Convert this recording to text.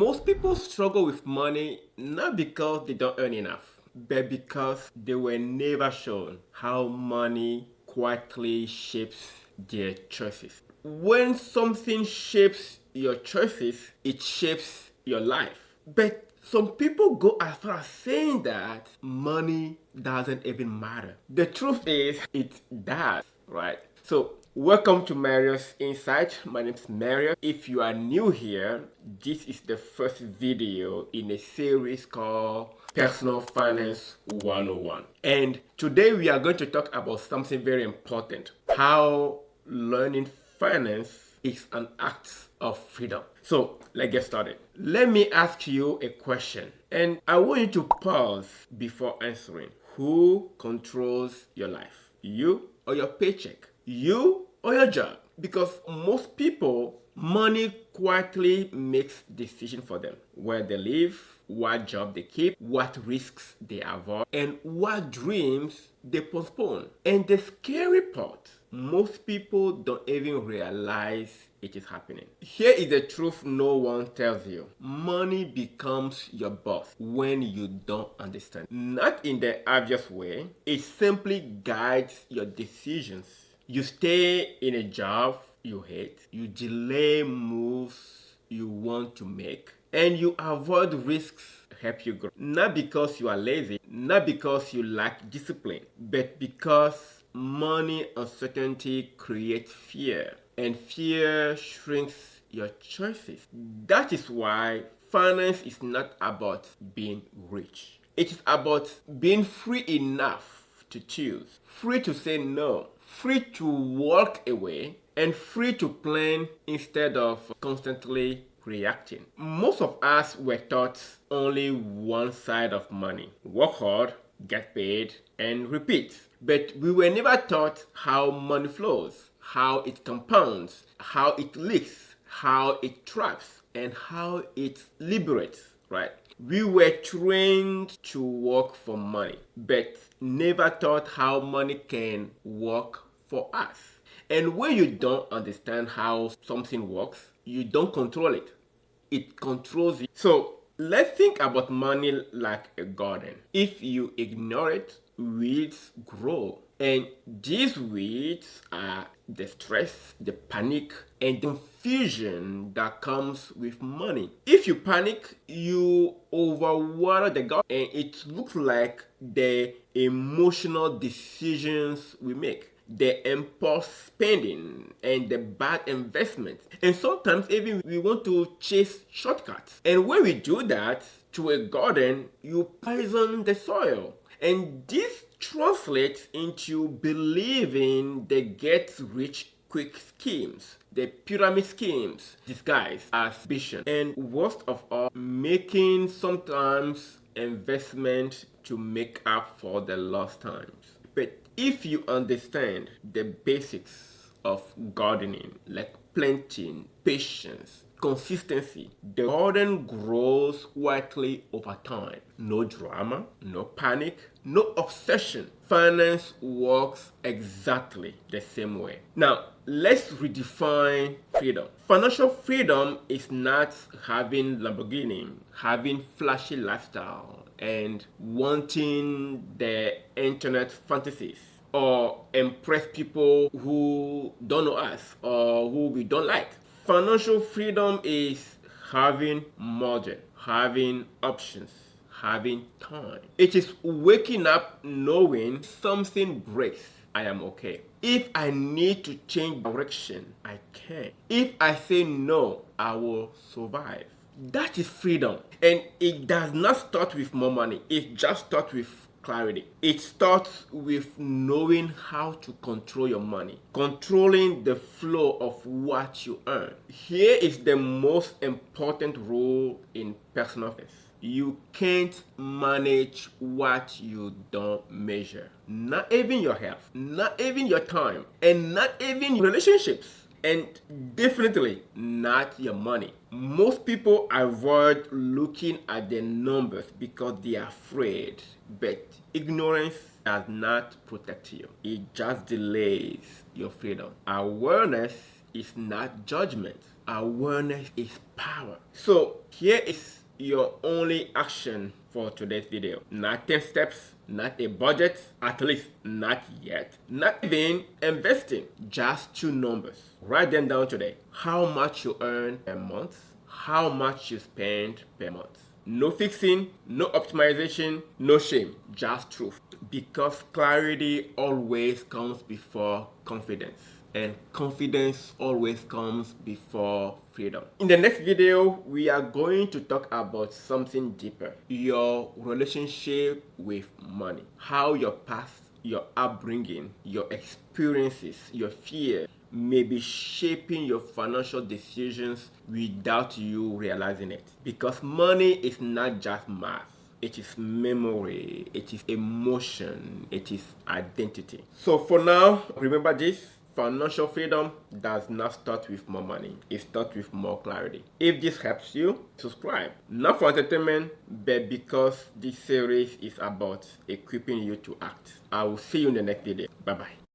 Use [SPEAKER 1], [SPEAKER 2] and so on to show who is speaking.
[SPEAKER 1] Most people struggle with money not because they don't earn enough, but because they were never shown how money quietly shapes their choices. When something shapes your choices, it shapes your life. But some people go as far as saying that money doesn't even matter. The truth is, it does, right? So, welcome to Mario's Insight. My name is Mario. If you are new here, this is the first video in a series called Personal Finance 101. And today we are going to talk about something very important: how learning finance is an act of freedom. So let's get started. Let me ask you a question, and I want you to pause before answering. Who controls your life? You or your paycheck? You or your job? Because most people, money quietly makes decisions for them: where they live, what job they keep, what risks they avoid, and what dreams they postpone. And the scary part, most people don't even realize it is happening. Here is the truth no one tells you. Money becomes your boss when you don't understand. Not in the obvious way, it simply guides your decisions. You stay in a job you hate, you delay moves you want to make, and you avoid risks help you grow. Not because you are lazy, not because you lack discipline, but because money uncertainty creates fear, and fear shrinks your choices. That is why finance is not about being rich. It is about being free enough to choose, free to say no, free to walk away, and free to plan instead of constantly reacting. Most of us were taught only one side of money: work hard, get paid, and repeat. But we were never taught how money flows, how it compounds, how it leaks, how it traps, and how it liberates, right? We were trained to work for money, but never taught how money can work for us. And when you don't understand how something works, you don't control it. It controls you. So let's think about money like a garden. If you ignore it, weeds grow. And these weeds are the stress, the panic, and the confusion that comes with money. If you panic, you overwater the garden, and it looks like the emotional decisions we make, the impulse spending, and the bad investment. And sometimes even we want to chase shortcuts. And when we do that to a garden, you poison the soil. And this translates into believing the get rich quick schemes, the pyramid schemes disguised as vision, and worst of all, making sometimes investment to make up for the lost times. But if you understand the basics of gardening, like planting, patience, consistency, the garden grows quietly over time. No drama, no panic, no obsession. Finance works exactly the same way. Now, let's redefine freedom. Financial freedom is not having Lamborghini, having flashy lifestyle, and wanting the internet fantasies, or impress people who don't know us or who we don't like. Financial freedom is having margin, having options, having time. It is waking up knowing something breaks, I am okay. If I need to change direction, I can. If I say no, I will survive. That is freedom. And it does not start with more money. It just starts with clarity. It starts with knowing how to control your money, controlling the flow of what you earn. Here is the most important rule in personal finance: you can't manage what you don't measure. Not even your health, not even your time, and not even relationships. And definitely not your money. Most people avoid looking at the numbers because they are afraid, but ignorance does not protect you. It just delays your freedom. Awareness is not judgment. Awareness is power. So here is your only action for today's video. Not 10 steps, not a budget, at least not yet. Not even investing, just 2 numbers. Write them down today. How much you earn per month, how much you spend per month. No fixing, no optimization, no shame, just truth. Because clarity always comes before confidence. And confidence always comes before freedom. In the next video, we are going to talk about something deeper. Your relationship with money. How your past, your upbringing, your experiences, your fear may be shaping your financial decisions without you realizing it. Because money is not just math. It is memory, it is emotion, it is identity. So for now, remember this. Financial freedom does not start with more money. It starts with more clarity. If this helps you, subscribe. Not for entertainment, but because this series is about equipping you to act. I will see you in the next video. Bye-bye.